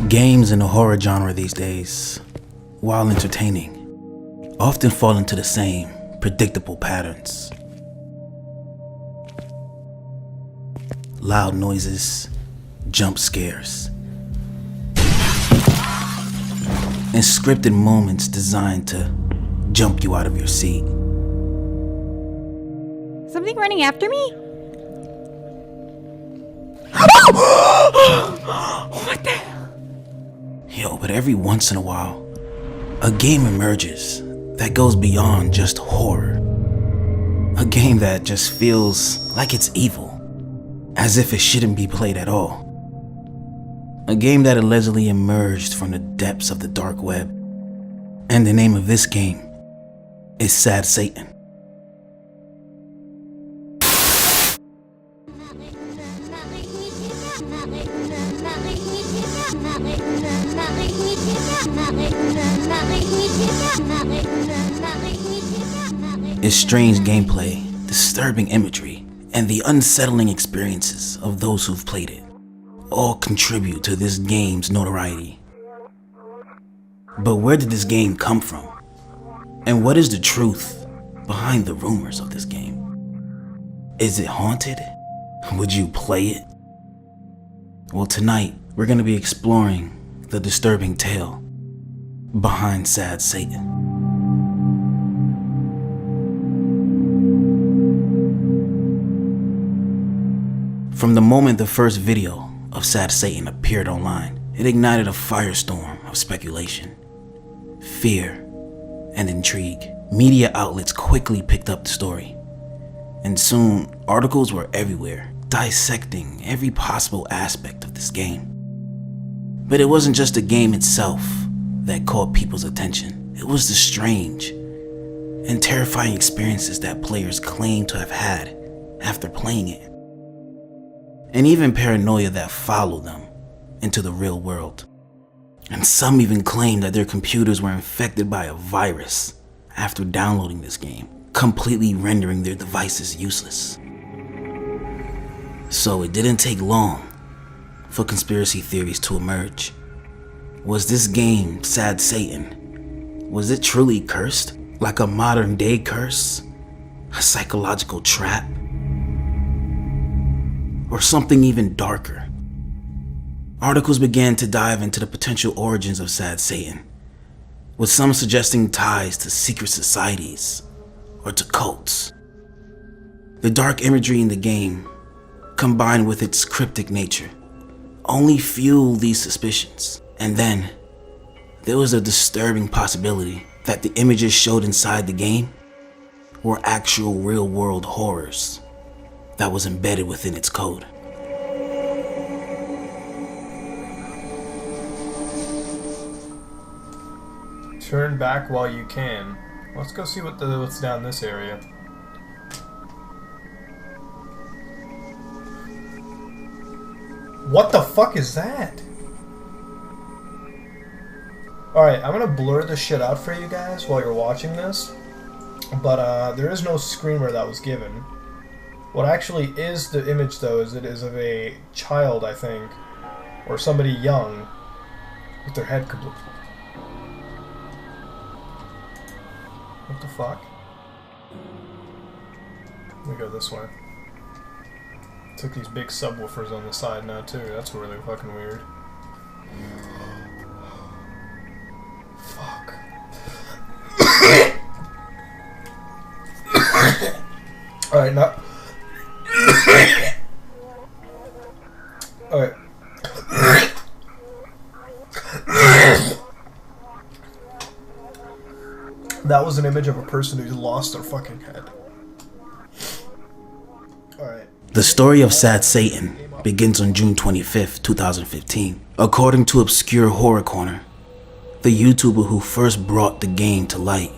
Games in the horror genre these days, while entertaining, often fall into the same predictable patterns. Loud noises, jump scares, and scripted moments designed to jump you out of your seat. Something running after me? What the hell? Yo, but every once in a while, a game emerges that goes beyond just horror. A game that just feels like it's evil, as if it shouldn't be played at all. A game that allegedly emerged from the depths of the dark web. And the name of this game is Sad Satan. Its strange gameplay, disturbing imagery, and the unsettling experiences of those who've played it all contribute to this game's notoriety. But where did this game come from? And what is the truth behind the rumors of this game? Is it haunted? Would you play it? Well, tonight we're going to be exploring the disturbing tale behind Sad Satan. From the moment the first video of Sad Satan appeared online, it ignited a firestorm of speculation, fear, and intrigue. Media outlets quickly picked up the story, and soon articles were everywhere, dissecting every possible aspect of this game. But it wasn't just the game itself that caught people's attention. It was the strange and terrifying experiences that players claimed to have had after playing it, and even paranoia that followed them into the real world. And some even claimed that their computers were infected by a virus after downloading this game, completely rendering their devices useless. So it didn't take long for conspiracy theories to emerge. Was this game, Sad Satan, was it truly cursed? Like a modern day curse? A psychological trap? Or something even darker? Articles began to dive into the potential origins of Sad Satan, with some suggesting ties to secret societies or to cults. The dark imagery in the game, combined with its cryptic nature, only fueled these suspicions. And then, there was a disturbing possibility that the images showed inside the game were actual real-world horrors that was embedded within its code. Turn back while you can. Let's go see what's down this area. What the fuck is that? Alright, I'm gonna blur this shit out for you guys while you're watching this. But there is no screamer that was given. What actually is the image, though, is it is of a child, I think, or somebody young, with their head complete. What the fuck? Let me go this way. Took these big subwoofers on the side now, too. That's really fucking weird. Fuck. Alright, now... Alright. That was an image of a person who's lost their fucking head. Alright. The story of Sad Satan begins on June 25th, 2015. According to Obscure Horror Corner, the YouTuber who first brought the game to light.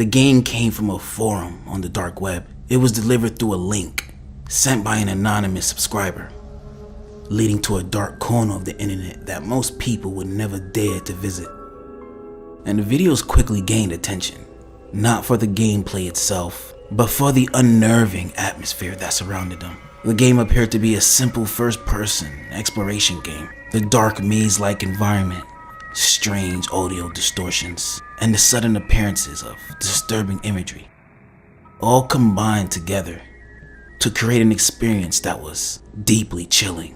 The game came from a forum on the dark web. It was delivered through a link sent by an anonymous subscriber, leading to a dark corner of the internet that most people would never dare to visit. And the videos quickly gained attention, not for the gameplay itself, but for the unnerving atmosphere that surrounded them. The game appeared to be a simple first-person exploration game. The dark maze-like environment, strange audio distortions, and the sudden appearances of disturbing imagery all combined together to create an experience that was deeply chilling.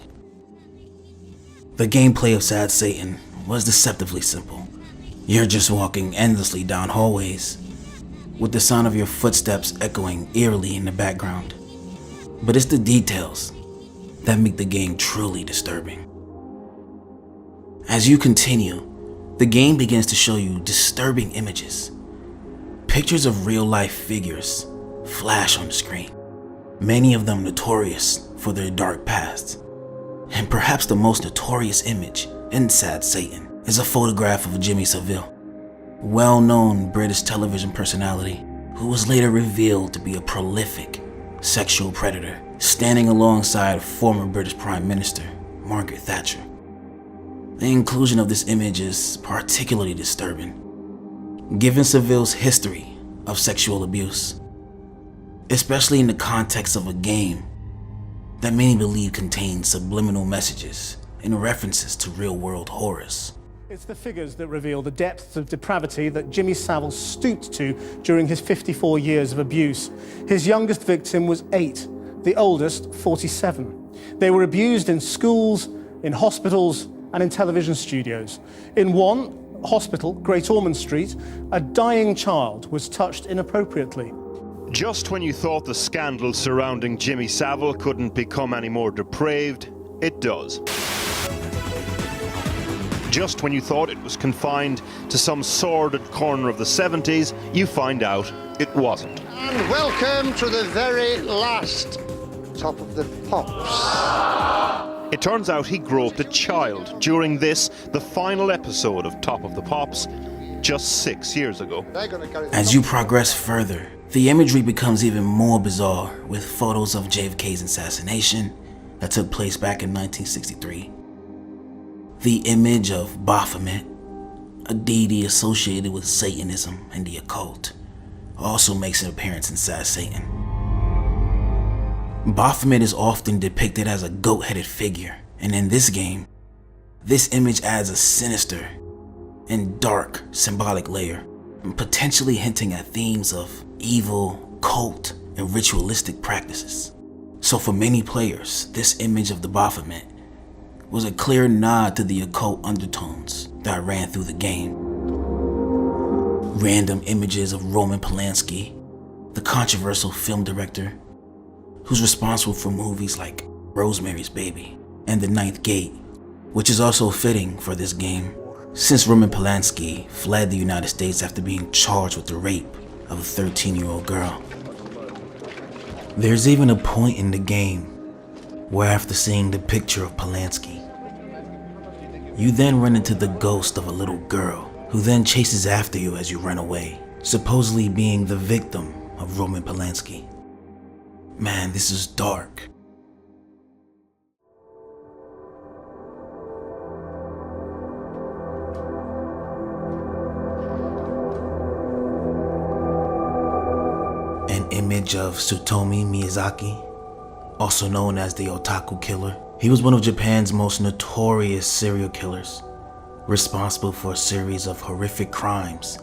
The gameplay of Sad Satan was deceptively simple. You're just walking endlessly down hallways, with the sound of your footsteps echoing eerily in the background. But it's the details that make the game truly disturbing. As you continue, the game begins to show you disturbing images. Pictures of real-life figures flash on the screen, many of them notorious for their dark pasts. And perhaps the most notorious image in Sad Satan is a photograph of Jimmy Savile, well-known British television personality who was later revealed to be a prolific sexual predator, standing alongside former British Prime Minister Margaret Thatcher. The inclusion of this image is particularly disturbing, given Savile's history of sexual abuse, especially in the context of a game that many believe contains subliminal messages and references to real-world horrors. It's the figures that reveal the depths of depravity that Jimmy Savile stooped to during his 54 years of abuse. His youngest victim was 8, the oldest 47. They were abused in schools, in hospitals, and in television studios. In one hospital, Great Ormond Street, a dying child was touched inappropriately. Just when you thought the scandal surrounding Jimmy Savile couldn't become any more depraved, it does. Just when you thought it was confined to some sordid corner of the 70s, you find out it wasn't. And welcome to the very last Top of the Pops. It turns out he groped a child during this, the final episode of Top of the Pops, just 6 years ago. As you progress further, the imagery becomes even more bizarre, with photos of JFK's assassination that took place back in 1963. The image of Baphomet, a deity associated with Satanism and the occult, also makes an appearance in Sad Satan. Baphomet is often depicted as a goat-headed figure, and in this game, this image adds a sinister and dark symbolic layer, potentially hinting at themes of evil, cult, and ritualistic practices. So for many players, this image of the Baphomet was a clear nod to the occult undertones that ran through the game. Random images of Roman Polanski, the controversial film director who's responsible for movies like Rosemary's Baby and The Ninth Gate, which is also fitting for this game, since Roman Polanski fled the United States after being charged with the rape of a 13-year-old girl. There's even a point in the game where, after seeing the picture of Polanski, you then run into the ghost of a little girl who then chases after you as you run away, supposedly being the victim of Roman Polanski. Man, this is dark. An image of Tsutomu Miyazaki, also known as the Otaku Killer. He was one of Japan's most notorious serial killers, responsible for a series of horrific crimes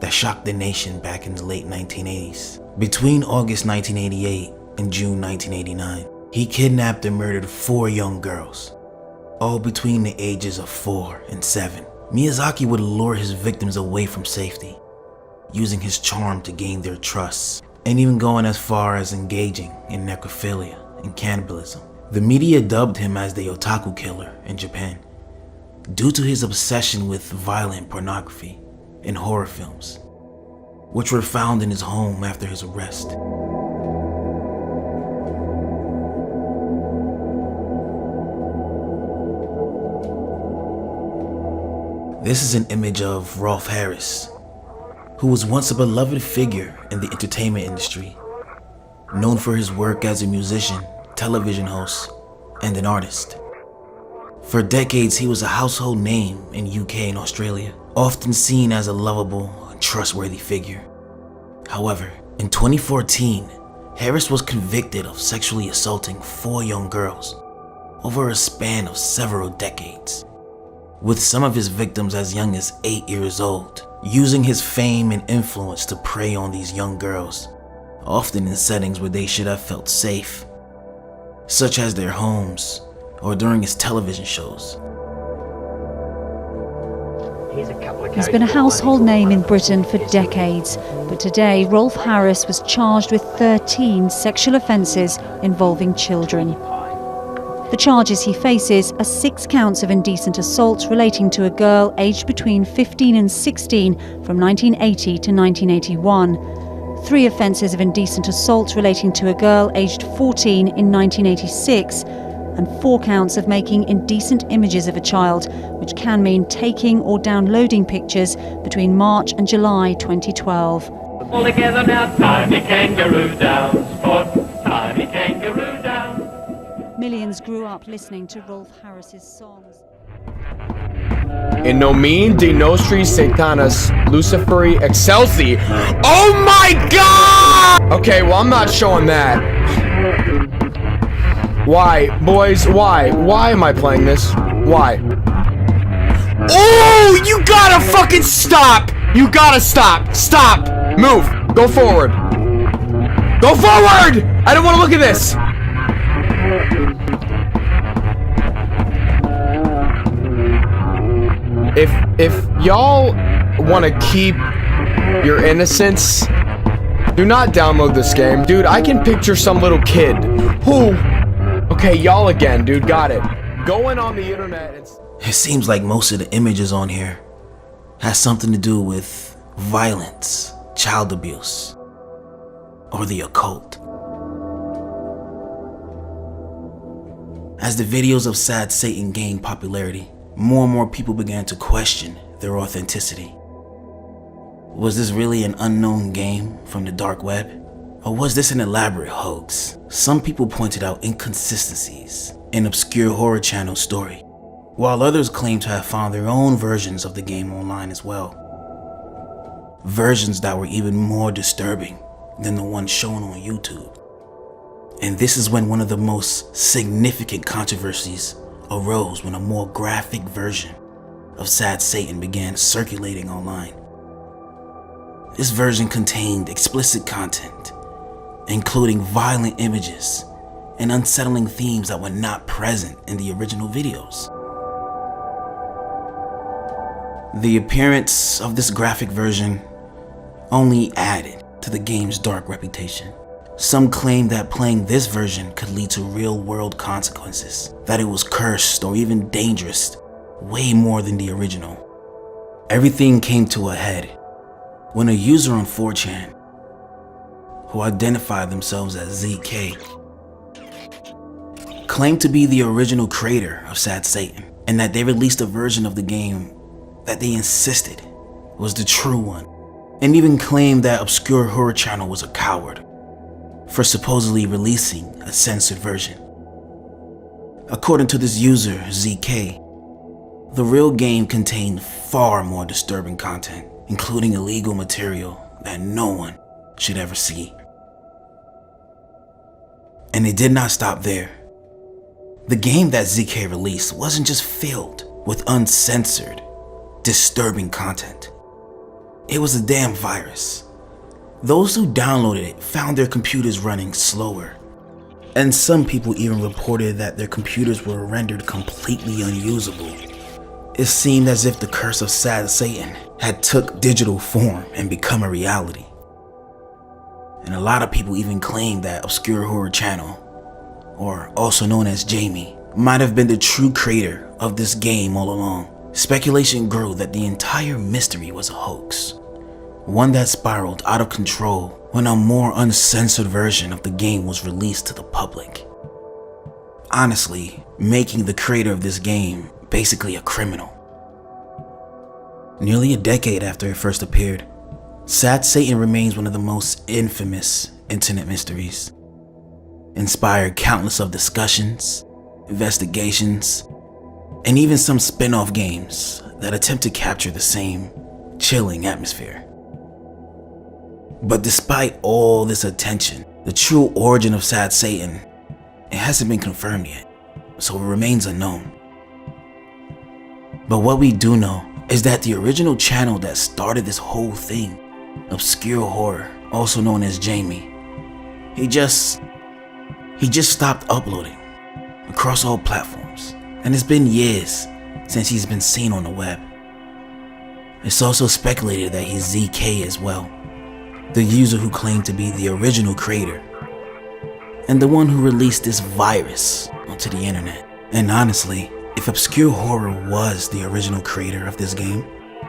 that shocked the nation back in the late 1980s. Between August 1988 and June 1989, he kidnapped and murdered 4 young girls, all between the ages of 4 and 7. Miyazaki would lure his victims away from safety, using his charm to gain their trust, and even going as far as engaging in necrophilia and cannibalism. The media dubbed him as the Otaku Killer in Japan, due to his obsession with violent pornography and horror films, which were found in his home after his arrest. This is an image of Rolf Harris, who who was once a beloved figure in the entertainment industry, known for his work as a musician, television host, and an artist. For decades, he was a household name in UK and Australia, often seen as a lovable and trustworthy figure. However, in 2014, Harris was convicted of sexually assaulting 4 young girls over a span of several decades, with some of his victims as young as 8 years old, using his fame and influence to prey on these young girls, often in settings where they should have felt safe, such as their homes or during his television shows. He's been a household name in Britain for decades, but today Rolf Harris was charged with 13 sexual offences involving children. The charges he faces are 6 counts of indecent assault relating to a girl aged between 15 and 16 from 1980 to 1981, 3 offences of indecent assault relating to a girl aged 14 in 1986, and 4 counts of making indecent images of a child, which can mean taking or downloading pictures between March and July 2012. All together now, timey kangaroo down, sport, timey kangaroo down. Millions grew up listening to Rolf Harris's songs. In nomen de nostri satanas luciferi excelsi. Oh my god! Okay, well, I'm not showing that. Why, boys, why? Why am I playing this? Why? Oh, you gotta fucking stop! You gotta stop! Stop! Move! Go forward! Go forward! I don't want to look at this! If y'all want to keep your innocence, do not download this game. Dude, I can picture some little kid who... Okay, y'all again, dude, got it. Going on the internet and... It seems like most of the images on here has something to do with violence, child abuse, or the occult. As the videos of Sad Satan gained popularity, more and more people began to question their authenticity. Was this really an unknown game from the dark web? Or was this an elaborate hoax? Some people pointed out inconsistencies in obscure horror channel story, while others claimed to have found their own versions of the game online as well. Versions that were even more disturbing than the one shown on YouTube. And this is when one of the most significant controversies arose, when a more graphic version of Sad Satan began circulating online. This version contained explicit content, including violent images and unsettling themes that were not present in the original videos. The appearance of this graphic version only added to the game's dark reputation. Some claim that playing this version could lead to real-world consequences, that it was cursed or even dangerous, way more than the original. Everything came to a head when a user on 4chan, who identified themselves as ZK, claimed to be the original creator of Sad Satan, and that they released a version of the game that they insisted was the true one, and even claimed that obscure horror channel was a coward for supposedly releasing a censored version. According to this user, ZK, the real game contained far more disturbing content, including illegal material that no one should ever see. And it did not stop there. The game that ZK released wasn't just filled with uncensored, disturbing content. It was a damn virus. Those who downloaded it found their computers running slower, and some people even reported that their computers were rendered completely unusable. It seemed as if the curse of Sad Satan had took digital form and become a reality. And a lot of people even claimed that Obscure Horror Channel, or also known as Jamie, might have been the true creator of this game all along. Speculation grew that the entire mystery was a hoax, one that spiraled out of control when a more uncensored version of the game was released to the public. Honestly, making the creator of this game basically a criminal. Nearly a decade after it first appeared, Sad Satan remains one of the most infamous internet mysteries. Inspired countless of discussions, investigations, and even some spin-off games that attempt to capture the same chilling atmosphere. But despite all this attention, the true origin of Sad Satan, it hasn't been confirmed yet, so it remains unknown. But what we do know is that the original channel that started this whole thing, Obscure Horror, also known as Jamie, he just stopped uploading across all platforms, and it's been years since he's been seen on the web. It's also speculated that he's ZK as well, the user who claimed to be the original creator and the one who released this virus onto the internet. And honestly, if Obscure Horror was the original creator of this game,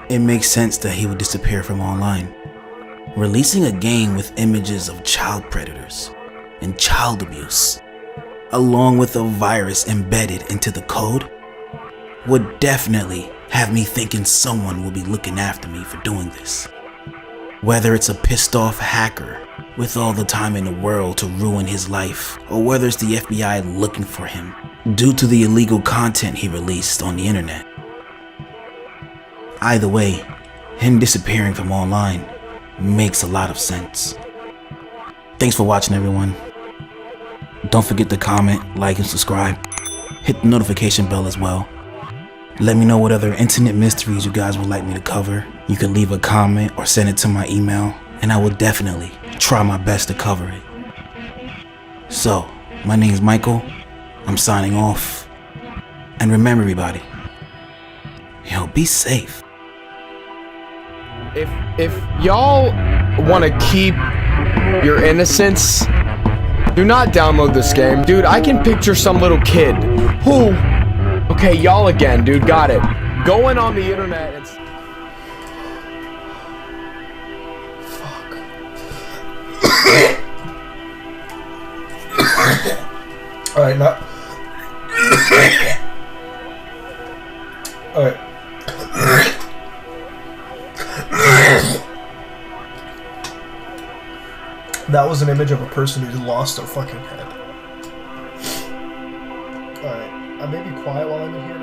it makes sense that he would disappear from online. Releasing a game with images of child predators and child abuse, along with a virus embedded into the code, would definitely have me thinking someone will be looking after me for doing this. Whether it's a pissed off hacker with all the time in the world to ruin his life, or whether it's the FBI looking for him due to the illegal content he released on the internet. Either way, him disappearing from online makes a lot of sense. Thanks for watching, everyone. Don't forget to comment, like, and subscribe. Hit the notification bell as well. Let me know what other internet mysteries you guys would like me to cover. You can leave a comment or send it to my email, and I will definitely try my best to cover it. So, my name is Michael. I'm signing off. And remember, everybody, yo, be safe. If y'all want to keep your innocence, do not download this game. Dude, I can picture some little kid who... Okay, y'all again, dude, got it. Going on the internet and... Fuck. Alright, not... Alright. That was an image of a person who lost their fucking head. Alright, I may be quiet while I'm in here.